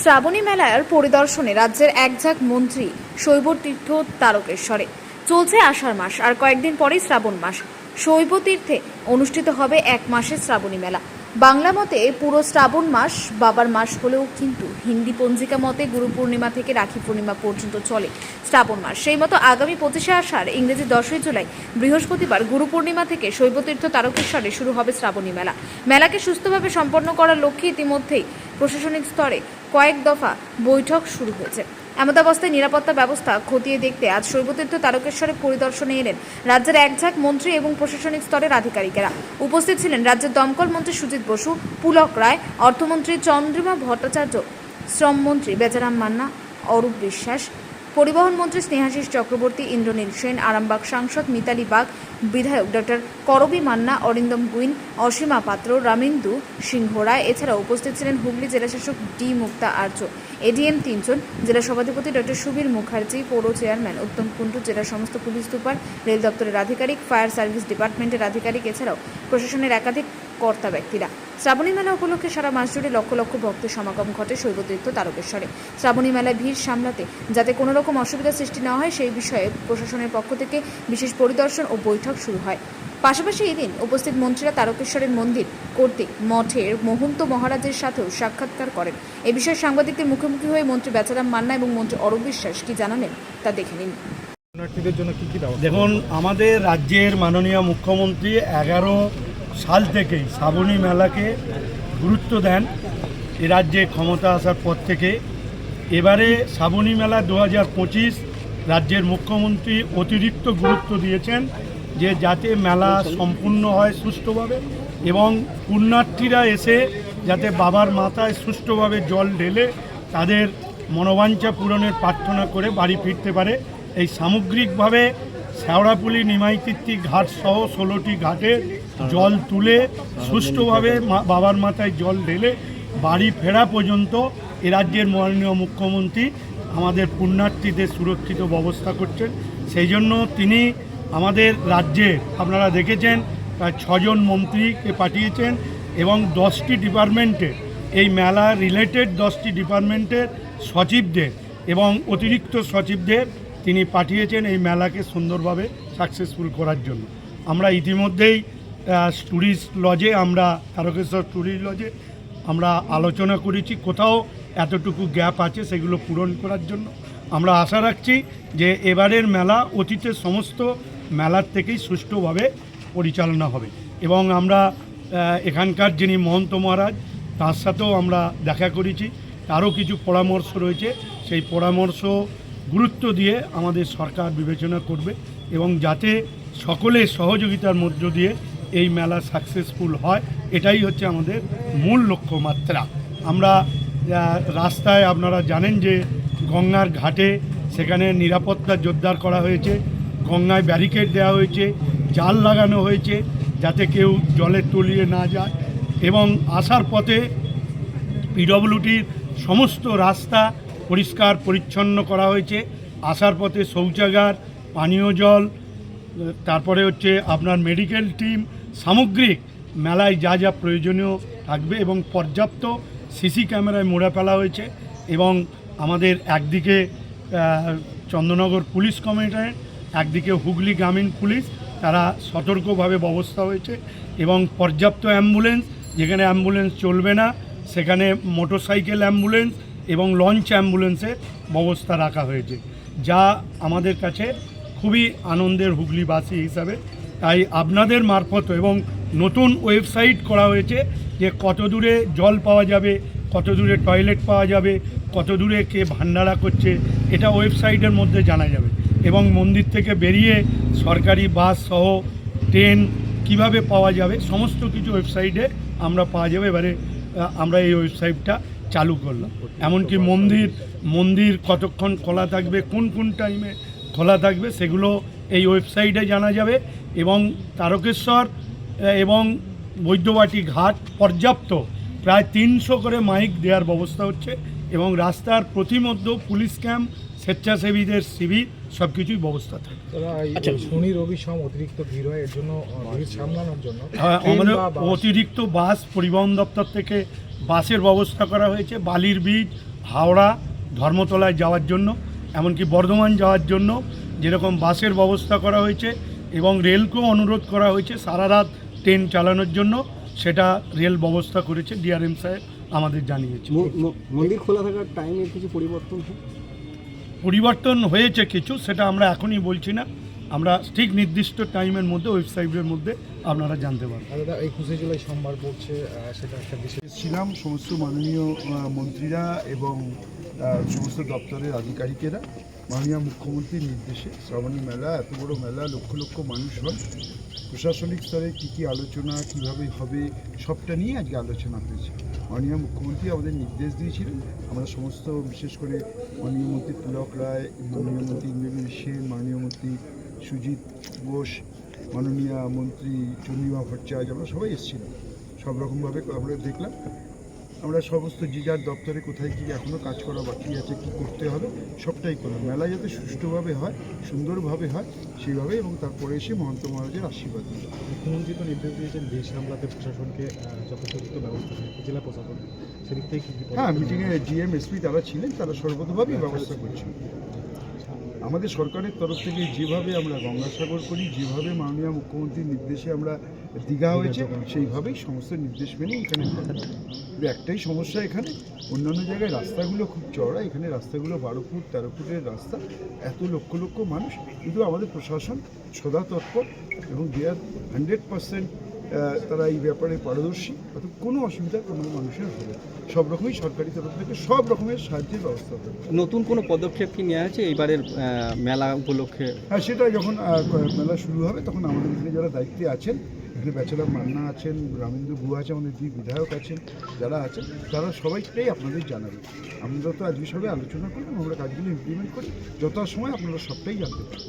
শ্রাবণী মেলার পরিদর্শনে রাজ্যের একঝাঁক মন্ত্রী শৈবতীর্থ তারকেশ্বরে। চলছে আষাঢ় মাস, আর কয়েকদিন পরেই শ্রাবণ মাস। শৈবতীর্থে অনুষ্ঠিত হবে এক মাসের শ্রাবণী মেলা। বাংলা মতে পুরো শ্রাবণ মাস বাবার মাস হলেও কিন্তু হিন্দি পঞ্জিকা মতে গুরু পূর্ণিমা থেকে রাখি পূর্ণিমা পর্যন্ত চলে শ্রাবণ মাস। সেই মতো আগামী 25শে আষাঢ় ইংরেজি 10ই জুলাই বৃহস্পতিবার গুরু পূর্ণিমা থেকে শৈবতীর্থ তারকেশ্বরে শুরু হবে শ্রাবণী মেলা। মেলাকে সুস্থভাবে সম্পন্ন করার লক্ষ্যে ইতিমধ্যেই প্রশাসনিক স্তরে কয়েক দফা বৈঠক শুরু হয়েছে। এমতাবস্থায় নিরাপত্তা ব্যবস্থা খতিয়ে দেখতে আজ শৈবতীর্থ তারকেশ্বরে পরিদর্শনে এলেন রাজ্যের একঝাঁক মন্ত্রী এবং প্রশাসনিক স্তরের আধিকারিকেরা। উপস্থিত ছিলেন রাজ্যের দমকল মন্ত্রী সুজিত বসু, পুলক রায়, অর্থমন্ত্রী চন্দ্রিমা ভট্টাচার্য, শ্রমমন্ত্রী বেচারাম মান্না, অরূপ বিশ্বাস, পরিবহন মন্ত্রী স্নেহাশিস চক্রবর্তী, ইন্দ্রনীল সেন, আরামবাগ সাংসদ মিতালি বাগ, বিধায়ক ডক্টর করবী মান্না, অরিন্দম গুইন, অসীমা পাত্র, রামিন্দু সিংহ রায়। এছাড়াও উপস্থিত ছিলেন হুগলি জেলাশাসক ডি মুক্তা আর্য, এডিএম 3 জন, জেলা সভাধিপতি ডক্টর সুবীর মুখার্জি, পৌর চেয়ারম্যান উত্তম কুণ্ডু, জেলার সমস্ত পুলিশ সুপার, রেল দপ্তরের আধিকারিক, ফায়ার সার্ভিস ডিপার্টমেন্টের আধিকারিক, এছাড়াও প্রশাসনের একাধিক কর্তা ব্যক্তিরা। শ্রাবণী মেলা উপলক্ষে সারা মাস জুড়ে লক্ষ লক্ষ ভক্তের সমাগম ঘটে শৈবতীর্থ তারকেশ্বরে। শ্রাবণী মেলায় ভিড় সামলাতে যাতে কোনো রকম অসুবিধার সৃষ্টি না হয় সেই বিষয়ে প্রশাসনের পক্ষ থেকে বিশেষ পরিদর্শন ও বৈঠক শুরু হয়। পাশাপাশি এদিন উপস্থিত মন্ত্রীরা তারকেশ্বরের মন্দির কর্তৃক মঠের মহন্ত মহারাজের সাথেও সাক্ষাৎকার করেন। এ বিষয়ে সাংবাদিকদের মুখোমুখি হয়ে মন্ত্রী বেচারাম মান্না এবং মন্ত্রী অরূপ বিশ্বাস কি জানালেন তা দেখে নিন। দেখুন, আমাদের রাজ্যের মাননীয় মুখ্যমন্ত্রী 11 সাল থেকেই শ্রাবণী মেলাকে গুরুত্ব দেন। এ রাজ্যে ক্ষমতা আসার পর থেকে এবারে শ্রাবণী মেলা 2025 রাজ্যের মুখ্যমন্ত্রী অতিরিক্ত গুরুত্ব দিয়েছেন যে যাতে মেলা সম্পূর্ণ হয় সুষ্ঠুভাবে এবং পুণ্যার্থীরা এসে যাতে বাবার মাথায় সুষ্ঠুভাবে জল ঢেলে তাদের মনোবাঞ্ছা পূরণের প্রার্থনা করে বাড়ি ফিরতে পারে। এই সামগ্রিকভাবে শেওড়াপুলি নিমাইতিত্তি ঘাট সহ 16টি ঘাটে জল তুলে সুষ্ঠুভাবে বাবার মাথায় জল ঢেলে বাড়ি ফেরা পর্যন্ত এ রাজ্যের মাননীয় মুখ্যমন্ত্রী আমাদের পুণ্যার্থীদের সুরক্ষিত ব্যবস্থা করছেন। সেই জন্য তিনি আমাদের রাজ্যে আপনারা দেখেছেন প্রায় 6 জন মন্ত্রীকে পাঠিয়েছেন এবং 10টি ডিপার্টমেন্টে এই মেলা রিলেটেড 10টি ডিপার্টমেন্টের সচিবদের এবং অতিরিক্ত সচিবদের তিনি পাঠিয়েছেন এই মেলাকে সুন্দরভাবে সাকসেসফুল করার জন্য। আমরা ইতিমধ্যেই ট্যুরিস্ট লজে তারকেশ্বর ট্যুরিস্ট লজে আমরা আলোচনা করেছি, কোথাও এতটুকু গ্যাপ আছে সেগুলো পূরণ করার জন্য। আমরা আশা রাখছি যে এবারের মেলা অতীতের সমস্ত মেলার থেকেই সুষ্ঠুভাবে পরিচালনা হবে এবং আমরা এখানকার যিনি মহন্ত মহারাজ তার সাথেও আমরা দেখা করেছি, তারও কিছু পরামর্শ রয়েছে। সেই পরামর্শ গুরুত্ব দিয়ে আমাদের সরকার বিবেচনা করবে এবং যাতে সকলের সহযোগিতার মধ্য দিয়ে এই মেলা সাকসেসফুল হয়, এটাই হচ্ছে আমাদের মূল লক্ষ্যমাত্রা। আমরা রাস্তায় আপনারা জানেন যে গঙ্গার ঘাটে সেখানে নিরাপত্তা জোরদার করা হয়েছে, গঙ্গায় ব্যারিকেড দেওয়া হয়েছে, জাল লাগানো হয়েছে যাতে কেউ জলে তলিয়ে না যায় এবং আসার পথে পিডব্লিউডির সমস্ত রাস্তা পরিষ্কার পরিচ্ছন্ন করা হয়েছে। আসার পথে শৌচাগার, পানীয় জল, তারপরে হচ্ছে আপনার মেডিকেল টিম, সামগ্রিক মেলায় যা যা প্রয়োজনীয় থাকবে এবং পর্যাপ্ত সিসি ক্যামেরায় মোড়া ফেলা হয়েছে এবং আমাদের একদিকে চন্দ্রনগর পুলিশ কমিশনারেট, একদিকে হুগলি গ্রামীণ পুলিশ, তারা সতর্কভাবে ব্যবস্থা হয়েছে এবং পর্যাপ্ত অ্যাম্বুলেন্স, যেখানে অ্যাম্বুলেন্স চলবে না সেখানে মোটরসাইকেল অ্যাম্বুলেন্স এবং লঞ্চ অ্যাম্বুলেন্সের ব্যবস্থা রাখা হয়েছে, যা আমাদের কাছে খুবই আনন্দের হুগলিবাসী হিসাবে। তাই আপনাদের মারফত এবং নতুন ওয়েবসাইট করা হয়েছে যে কত দূরে জল পাওয়া যাবে, কত দূরে টয়লেট পাওয়া যাবে, কত দূরে কে ভান্ডারা করছে, এটা ওয়েবসাইটের মধ্যে জানা যাবে এবং মন্দির থেকে বেরিয়ে সরকারি বাস সহ ট্রেন কিভাবে পাওয়া যাবে সমস্ত কিছু ওয়েবসাইটে আমরা পাওয়া যাবে। এবারে আমরা এই ওয়েবসাইটটা চালু করলাম, এমনকি মন্দির কতক্ষণ খোলা থাকবে, কোন কোন টাইমে খোলা থাকবে সেগুলো এই ওয়েবসাইটে জানা যাবে এবং তারকেশ্বর এবং বৈদ্যবাটি ঘাট পর্যাপ্ত প্রায় 300 করে মাইক দেওয়ার ব্যবস্থা হচ্ছে এবং রাস্তার প্রতিমধ্য পুলিশ ক্যাম্প, স্বেচ্ছাসেবীদের শিবির সব কিছুই ব্যবস্থা থাকে। শনি রবি সোম অতিরিক্ত ভিড় হয়, এর জন্য ভিড় সামলানোর জন্য আমাদের অতিরিক্ত বাস পরিবহন দপ্তর থেকে বাসের ব্যবস্থা করা হয়েছে, বালির বীজ, হাওড়া ধর্মতলায় যাওয়ার জন্য, এমনকি বর্ধমান যাওয়ার জন্য যেরকম বাসের ব্যবস্থা করা হয়েছে এবং রেলকেও অনুরোধ করা হয়েছে সারা রাত ট্রেন চালানোর জন্য, সেটা রেল ব্যবস্থা করেছে ডিআরএম সাহেব আমাদের জানিয়েছে। মন্দির খোলা থাকার টাইমের কিছু পরিবর্তন পরিবর্তন হয়েছে কিছু, সেটা আমরা এখনই বলছি না, আমরা ঠিক নির্দিষ্ট টাইমের মধ্যে ওয়েবসাইটের মধ্যে আপনারা জানতে পারবেন। দাদা, 21শে জুলাই সোমবার পড়ছে, সেটা একটা বিশেষ। ছিলাম সমস্ত মাননীয় মন্ত্রীরা এবং সমস্ত দপ্তরের আধিকারিকেরা মাননীয় মুখ্যমন্ত্রীর নির্দেশে শ্রাবণী মেলা, এত বড় মেলা, লক্ষ লক্ষ মানুষ হয়, প্রশাসনিক স্তরে কী কী আলোচনা কীভাবে হবে সবটা নিয়ে আজকে আলোচনা হয়েছে। মাননীয় মুখ্যমন্ত্রী আমাদের নির্দেশ দিয়েছিলেন, আমরা সমস্ত বিশেষ করে মাননীয় মন্ত্রী পুলক রায়, মাননীয় মন্ত্রী ইন্দ্রনীল সেন, মাননীয় মন্ত্রী সুজিত বোস, মাননীয় মন্ত্রী চন্দ্রিমা ভট্টাচার্য, আমরা সবাই এসেছিলাম। সব রকমভাবে আমরা দেখলাম, আমরা সমস্ত যে যার দপ্তরে কোথায় কী এখনও কাজ করা বাকি আছে, কী করতে হবে সবটাই করলাম। মেলা যাতে সুষ্ঠুভাবে হয়, সুন্দরভাবে হয় সেইভাবে, এবং তারপরে এসে মহন্ত মহারাজের আশীর্বাদ দিল। মুখ্যমন্ত্রী তো নির্দেশ দিয়েছেন ভিড় সামলাতে প্রশাসনকে যথোপযুক্ত ব্যবস্থা নেয়, জেলা প্রশাসন সেদিক থেকে কী কী হ্যাঁ, মিটিংয়ে জিএম এসপি তারা ছিলেন, তারা সর্বতভাবেই ব্যবস্থা করছেন। আমাদের সরকারের তরফ থেকে যেভাবে আমরা গঙ্গাসাগর করি, যেভাবে মাননীয় মুখ্যমন্ত্রীর নির্দেশে আমরা দীঘা হয়েছে, সেইভাবেই সমস্ত নির্দেশ মেনে এখানে হয়। কিন্তু একটাই সমস্যা, এখানে অন্যান্য জায়গায় রাস্তাগুলো খুব চওড়া, এখানে রাস্তাগুলো 12 ফুট 13 ফুটের রাস্তা, এত লক্ষ লক্ষ মানুষ, কিন্তু আমাদের প্রশাসন সদা তৎপর এবং দে আর 100% তারা এই ব্যাপারে পারদর্শী, অর্থাৎ কোনো অসুবিধা কোনো মানুষের হবে না। সব রকমই সরকারি তরফ থেকে সব রকমের সাহায্যের ব্যবস্থা হবে। নতুন কোনো পদক্ষেপ কি নেওয়া আছে এইবারের মেলা উপলক্ষে? হ্যাঁ, সেটা যখন মেলা শুরু হবে তখন আমাদের এখানে যারা দায়িত্বে আছেন, এখানে ব্যাচেলার মান্না আছেন, রামেন্দ্র গুহ আছে, আমাদের 2 বিধায়ক আছেন, যারা আছেন তারা সবাইটাই আপনাদের জানাবেন। আমরা তো আজকে সবাই আলোচনা করলাম, আমরা কাজগুলো ইমপ্লিমেন্ট করি, যত সময় আপনারা সবটাই জানতে পারেন।